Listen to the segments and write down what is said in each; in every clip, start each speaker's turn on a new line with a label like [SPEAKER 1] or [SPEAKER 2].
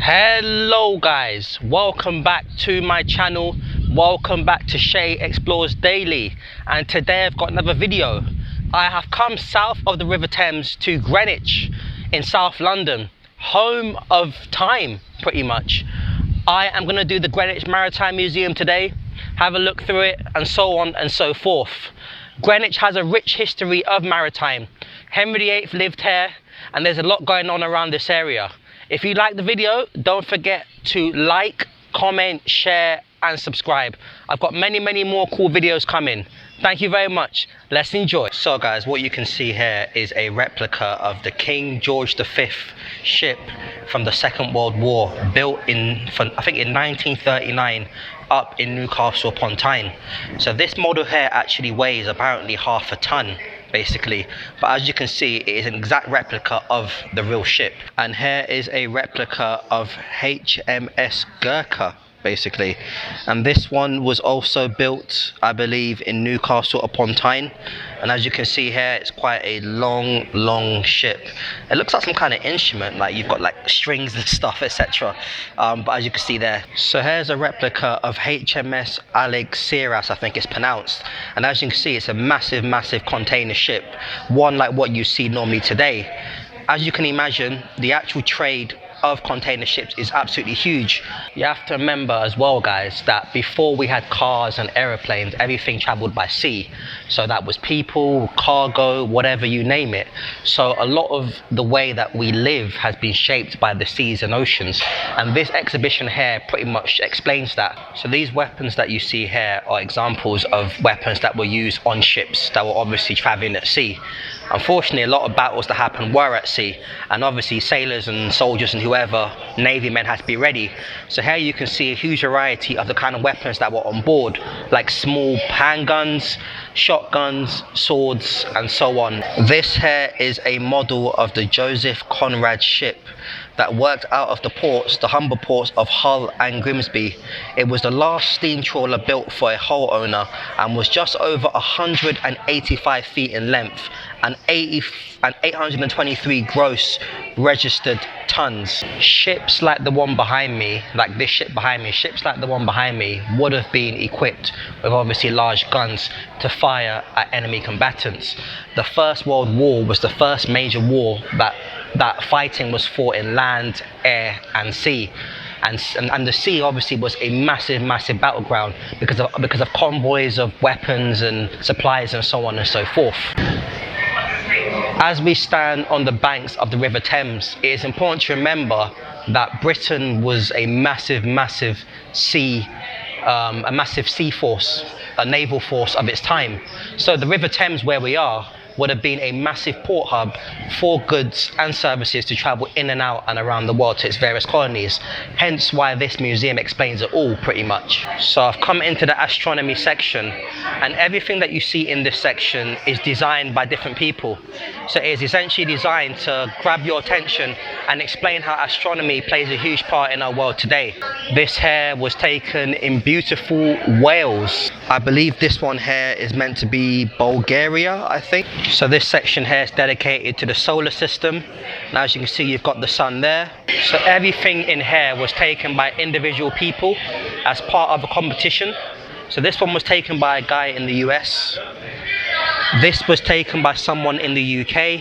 [SPEAKER 1] Hello guys, welcome back to my channel. Welcome back to Shay Explores Daily, and today I've got another video. I have come south of the River Thames to Greenwich in South London, home of time pretty much. I am going to do the Greenwich Maritime Museum today, have a look through it and so on and so forth. Greenwich has a rich history of maritime. Henry VIII lived here and there's a lot going on around this area. If you like the video, don't forget to like, comment, share and subscribe. I've got many more cool videos coming. Thank you very much. Let's enjoy. So guys, what you can see here is a replica of the King George V ship from the Second World War, built I think in 1939 up in Newcastle upon Tyne. So this model here actually weighs apparently half a ton basically, but as you can see it is an exact replica of the real ship. And here is a replica of HMS Gurkha basically, and this one was also built I believe in Newcastle upon Tyne, and as you can see here it's quite a long ship. It looks like some kind of instrument, like you've got like strings and stuff, etc. But as you can see there, so here's a replica of HMS Algeciras, I think it's pronounced, and as you can see it's a massive container ship, one like what you see normally today. As you can imagine, the actual trade of container ships is absolutely huge. You have to remember as well guys that before we had cars and aeroplanes, everything traveled by sea. So that was people, cargo, whatever you name it. So a lot of the way that we live has been shaped by the seas and oceans, and this exhibition here pretty much explains that. So these weapons that you see here are examples of weapons that were used on ships that were obviously traveling at sea. Unfortunately, a lot of battles that happened were at sea, and obviously sailors and soldiers and whoever, navy men, had to be ready. So here you can see a huge variety of the kind of weapons that were on board, like small handguns, shotguns, swords and so on. This here is a model of the Joseph Conrad ship that worked out of the humble ports of Hull and Grimsby. It was the last steam trawler built for a hull owner and was just over 185 feet in length and 823 gross registered tons. Ships like the one behind me, like this ship behind me, ships like the one behind me would have been equipped with obviously large guns to fire at enemy combatants. The First World War was the first major war that fighting was fought in land, air and sea, and the sea obviously was a massive battleground because of convoys of weapons and supplies and so on and so forth. As we stand on the banks of the River Thames, it is important to remember that Britain was a massive sea force, a naval force of its time. So the River Thames, where we are, would have been a massive port hub for goods and services to travel in and out and around the world to its various colonies. Hence why this museum explains it all pretty much. So I've come into the astronomy section, and everything that you see in this section is designed by different people. So it is essentially designed to grab your attention and explain how astronomy plays a huge part in our world today. This here was taken in beautiful Wales. I believe this one here is meant to be Bulgaria, I think. So this section here is dedicated to the solar system. Now as you can see, you've got the sun there. So everything in here was taken by individual people as part of a competition. So this one was taken by a guy in the US. This was taken by someone in the UK.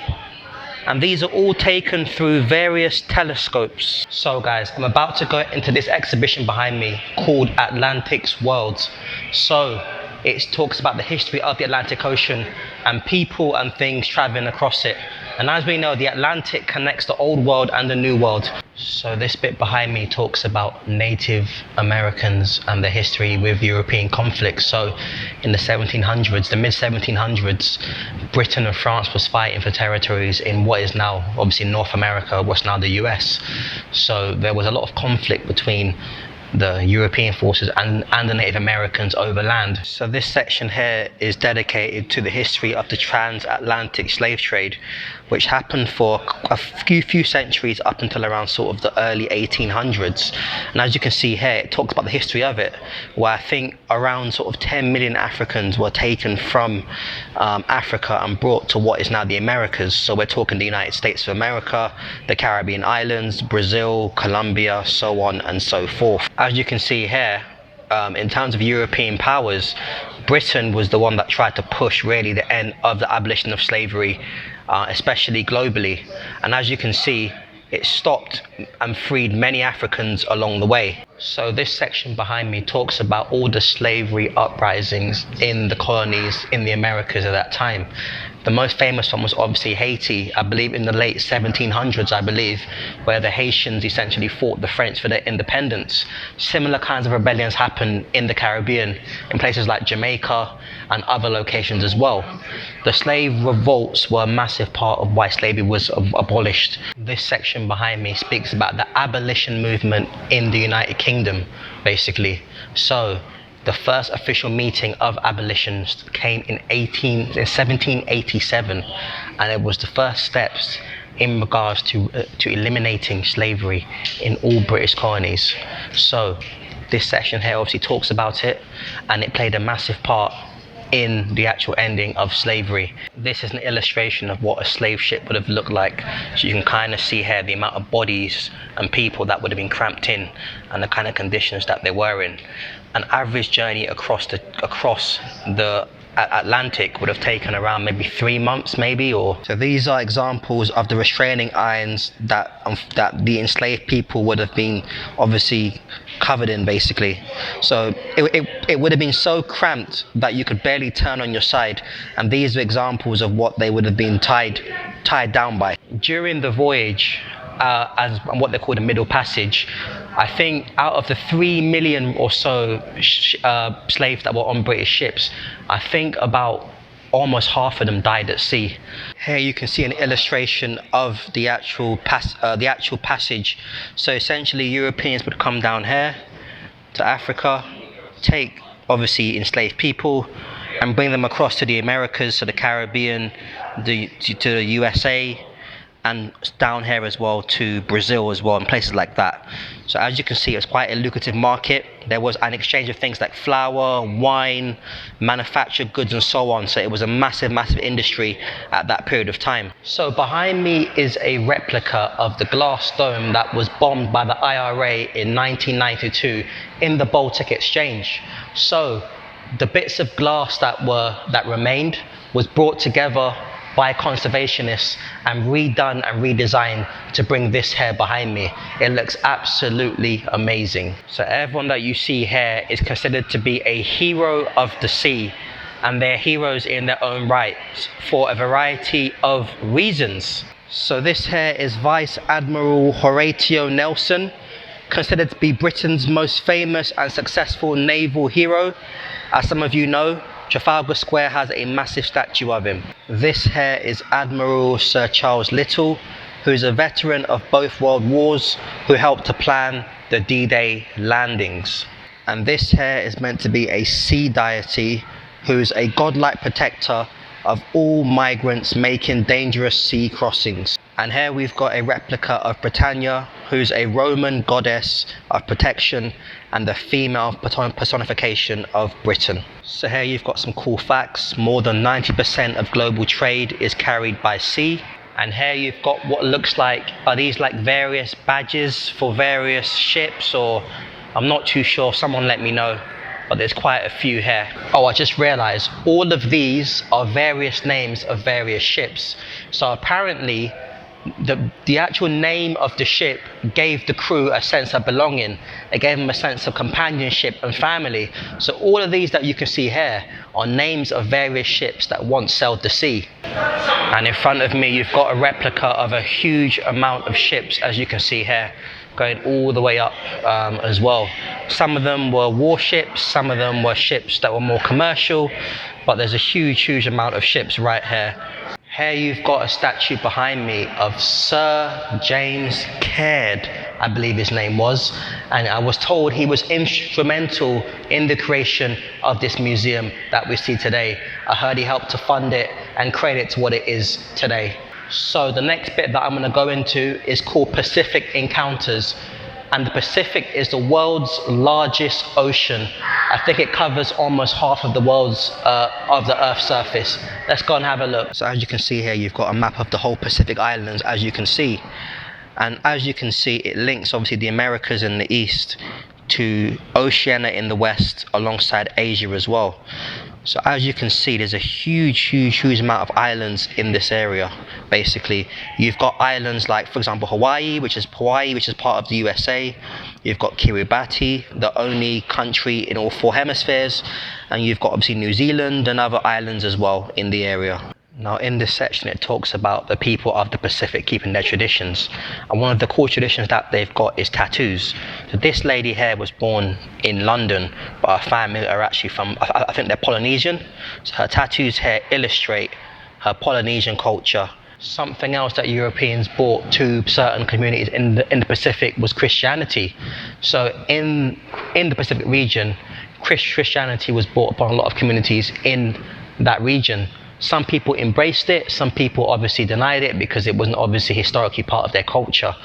[SPEAKER 1] And these are all taken through various telescopes. So guys, I'm about to go into this exhibition behind me called Atlantic's Worlds. So it talks about the history of the Atlantic Ocean and people and things traveling across it. And as we know, the Atlantic connects the old world and the new world. So this bit behind me talks about Native Americans and the history with European conflicts. So in the 1700s, the mid 1700s, Britain and France was fighting for territories in what is now obviously North America, what's now the US. So there was a lot of conflict between the European forces and the Native Americans overland. So this section here is dedicated to the history of the transatlantic slave trade, which happened for a few centuries up until around sort of the early 1800s. And as you can see here, it talks about the history of it, where I think around sort of 10 million Africans were taken from Africa and brought to what is now the Americas. So we're talking the United States of America, the Caribbean islands, Brazil, Colombia, so on and so forth. As you can see here, in terms of European powers, Britain was the one that tried to push really the end of the abolition of slavery, especially globally. And as you can see, it stopped and freed many Africans along the way. So this section behind me talks about all the slavery uprisings in the colonies in the Americas at that time. The most famous one was obviously Haiti, I believe in the late 1700s, I believe, where the Haitians essentially fought the French for their independence. Similar kinds of rebellions happened in the Caribbean, in places like Jamaica and other locations as well. The slave revolts were a massive part of why slavery was abolished. This section behind me speaks about the abolition movement in the United Kingdom, basically. So the first official meeting of abolition came in 1787, and it was the first steps in regards to eliminating slavery in all British colonies. So this section here obviously talks about it, and it played a massive part in the actual ending of slavery. This is an illustration of what a slave ship would have looked like. So you can kind of see here the amount of bodies and people that would have been cramped in and the kind of conditions that they were in. An average journey across the Atlantic would have taken around maybe 3 months, maybe. Or so these are examples of the restraining irons that the enslaved people would have been obviously covered in, basically. So it would have been so cramped that you could barely turn on your side, and these are examples of what they would have been tied down by. During the voyage, as what they call the Middle Passage, I think out of the 3 million or so slaves that were on British ships, I think about almost half of them died at sea. Here you can see an illustration of the actual passage. So essentially Europeans would come down here to Africa, take obviously enslaved people and bring them across to the Americas, to the Caribbean, to the USA, and down here as well to Brazil as well, and places like that. So as you can see, it was quite a lucrative market. There was an exchange of things like flour, wine, manufactured goods and so on. So it was a massive industry at that period of time. So behind me is a replica of the glass dome that was bombed by the IRA in 1992 in the Baltic Exchange. So the bits of glass that remained was brought together by conservationists and redone and redesigned to bring this here behind me. It looks absolutely amazing. So everyone that you see here is considered to be a hero of the sea, and they're heroes in their own right for a variety of reasons. So this here is Vice Admiral Horatio Nelson, considered to be Britain's most famous and successful naval hero. As some of you know, Trafalgar Square has a massive statue of him. This here is Admiral Sir Charles Little, who is a veteran of both World Wars, who helped to plan the D-Day landings. And this here is meant to be a sea deity, who's a godlike protector of all migrants making dangerous sea crossings. And here we've got a replica of Britannia, who's a Roman goddess of protection and the female personification of Britain. So here you've got some cool facts. More than 90% of global trade is carried by sea. And here you've got what looks like, are these like various badges for various ships, or I'm not too sure, someone let me know, but there's quite a few here. Oh, I just realized all of these are various names of various ships. So apparently the actual name of the ship gave the crew a sense of belonging. It gave them a sense of companionship and family. So all of these that you can see here are names of various ships that once sailed the sea. And in front of me you've got a replica of a huge amount of ships, as you can see here, going all the way up as well. Some of them were warships, some of them were ships that were more commercial, but there's a huge amount of ships right here. Here you've got a statue behind me of Sir James Caird, I believe his name was, and I was told he was instrumental in the creation of this museum that we see today. I heard he helped to fund it and create it to what it is today. So the next bit that I'm going to go into is called Pacific Encounters. And the Pacific is the world's largest ocean. I think it covers almost half of the world's of the Earth's surface. Let's go and have a look. So as you can see here, you've got a map of the whole Pacific Islands, as you can see. And as you can see, it links obviously the Americas in the east to Oceania in the west, alongside Asia as well. So as you can see, there's a huge amount of islands in this area. Basically, you've got islands like, for example, Hawaii, which is part of the USA. You've got Kiribati, the only country in all 4 hemispheres, and you've got obviously New Zealand and other islands as well in the area. Now in this section it talks about the people of the Pacific keeping their traditions, and one of the core traditions that they've got is tattoos. So this lady here was born in London, but her family are actually from, I think they're Polynesian. So her tattoos here illustrate her Polynesian culture. Something else that Europeans brought to certain communities in the Pacific was Christianity. So in the Pacific region, Christianity was brought upon a lot of communities in that region. Some people embraced it, some people obviously denied it because it wasn't obviously historically part of their culture.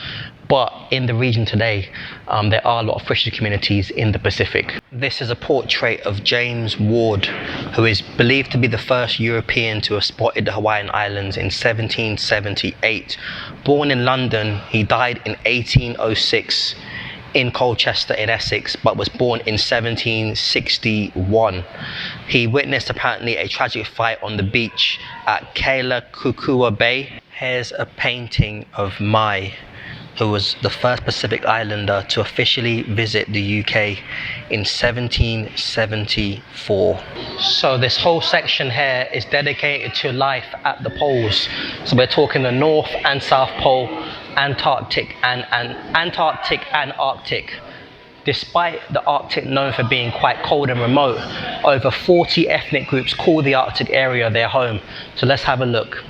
[SPEAKER 1] But in the region today, there are a lot of Christian communities in the Pacific. This is a portrait of James Ward, who is believed to be the first European to have spotted the Hawaiian Islands in 1778. Born in London, he died in 1806 in Colchester in Essex, but was born in 1761. He witnessed apparently a tragic fight on the beach at Kealakekua Bay. Here's a painting of Mai, who was the first Pacific Islander to officially visit the UK in 1774. So this whole section here is dedicated to life at the poles. So we're talking the North and South Pole, Antarctic and Arctic. Despite the Arctic known for being quite cold and remote, over 40 ethnic groups call the Arctic area their home. So let's have a look.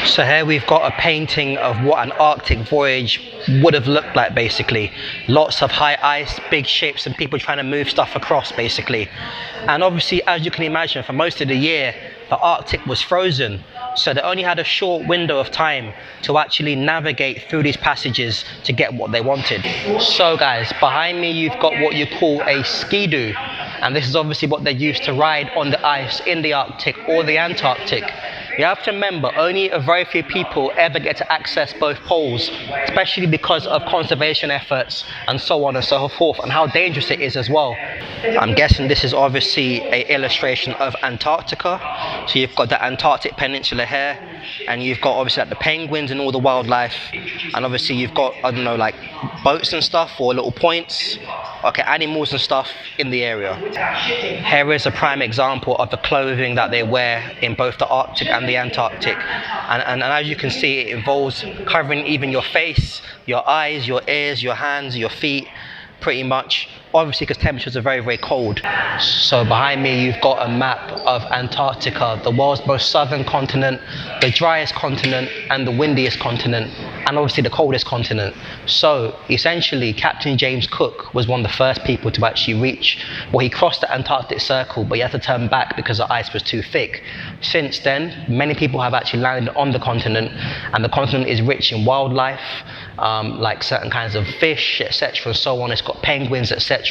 [SPEAKER 1] So here we've got a painting of what an Arctic voyage would have looked like basically. Lots of high ice, big ships, and people trying to move stuff across basically. And obviously, as you can imagine, for most of the year, the Arctic was frozen. So they only had a short window of time to actually navigate through these passages to get what they wanted. So guys, behind me you've got what you call a ski-doo, and this is obviously what they used to ride on the ice in the Arctic or the Antarctic. You have to remember, only a very few people ever get to access both poles, especially because of conservation efforts and so on and so forth, and how dangerous it is as well. I'm guessing this is obviously an illustration of Antarctica. So you've got the Antarctic Peninsula here, and you've got obviously like the penguins and all the wildlife, and obviously you've got, I don't know, like boats and stuff, or little points, okay, animals and stuff in the area. Here is a prime example of the clothing that they wear in both the Arctic and the Antarctic, and as you can see, it involves covering even your face, your eyes, your ears, your hands, your feet, pretty much, obviously because temperatures are very cold. So behind me you've got a map of Antarctica, the world's most southern continent, the driest continent and the windiest continent, and obviously the coldest continent. So essentially Captain James Cook was one of the first people to actually reach, well, he crossed the Antarctic Circle, but he had to turn back because the ice was too thick. Since then, many people have actually landed on the continent, and the continent is rich in wildlife, like certain kinds of fish, etc. and so on. It's got penguins, etc.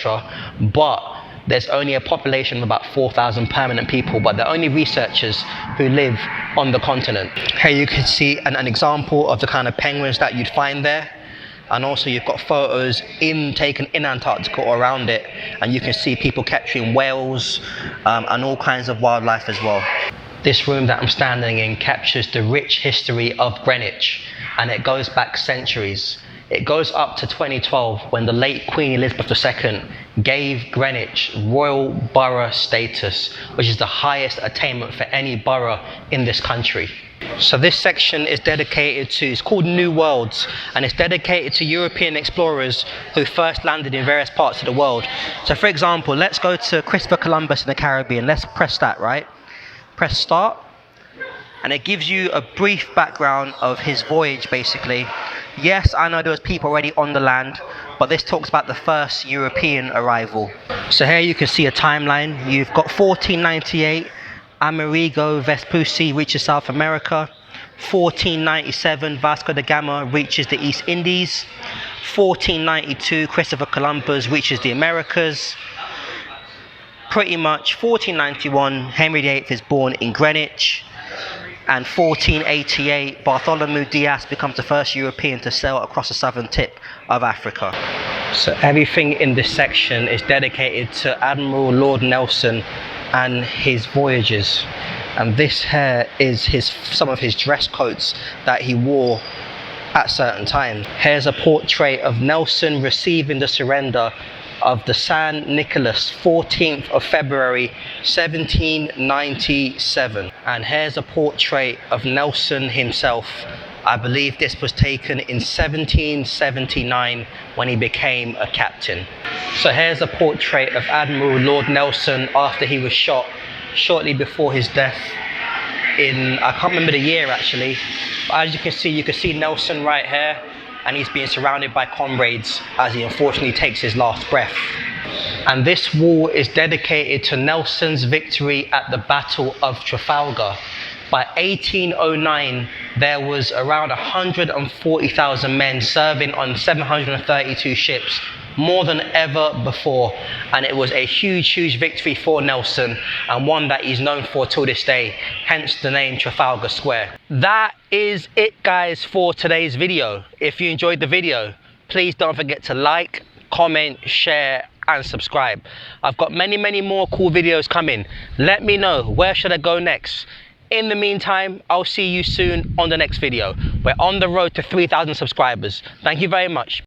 [SPEAKER 1] But there's only a population of about 4,000 permanent people, but they're only researchers who live on the continent. Here you can see an example of the kind of penguins that you'd find there. And also you've got photos taken in Antarctica or around it, and you can see people capturing whales and all kinds of wildlife as well. This room that I'm standing in captures the rich history of Greenwich, and it goes back centuries. It goes up to 2012 when the late Queen Elizabeth II gave Greenwich royal borough status, which is the highest attainment for any borough in this country. So this section is dedicated to, it's called New Worlds, and it's dedicated to European explorers who first landed in various parts of the world. So for example, let's go to Christopher Columbus in the Caribbean. Let's press that, right? Press start, and it gives you a brief background of his voyage basically. Yes, I know there was people already on the land, but this talks about the first European arrival. So here you can see a timeline. You've got 1498, Amerigo Vespucci reaches South America. 1497, Vasco da Gama reaches the East Indies. 1492, Christopher Columbus reaches the Americas. Pretty much 1491, Henry VIII is born in Greenwich. And 1488, Bartholomew Diaz becomes the first European to sail across the southern tip of Africa. So everything in this section is dedicated to Admiral Lord Nelson and his voyages. And this here is some of his dress coats that he wore at certain times. Here's a portrait of Nelson receiving the surrender of the San Nicolas, 14th of February 1797. And here's a portrait of Nelson himself. I believe this was taken in 1779 when he became a captain. So here's a portrait of Admiral Lord Nelson after he was shot shortly before his death in, I can't remember the year actually, but as you can see Nelson right here, and he's being surrounded by comrades as he unfortunately takes his last breath. And this wall is dedicated to Nelson's victory at the Battle of Trafalgar. By 1809, there was around 140,000 men serving on 732 ships, more than ever before. And it was a huge victory for Nelson, and one that he's known for till this day, hence the name Trafalgar Square. That is it, guys, for today's video. If you enjoyed the video, please don't forget to like, comment, share and subscribe. I've got many more cool videos coming. Let me know, where should I go next? In the meantime, I'll see you soon on the next video. We're on the road to 3,000 subscribers. Thank you very much.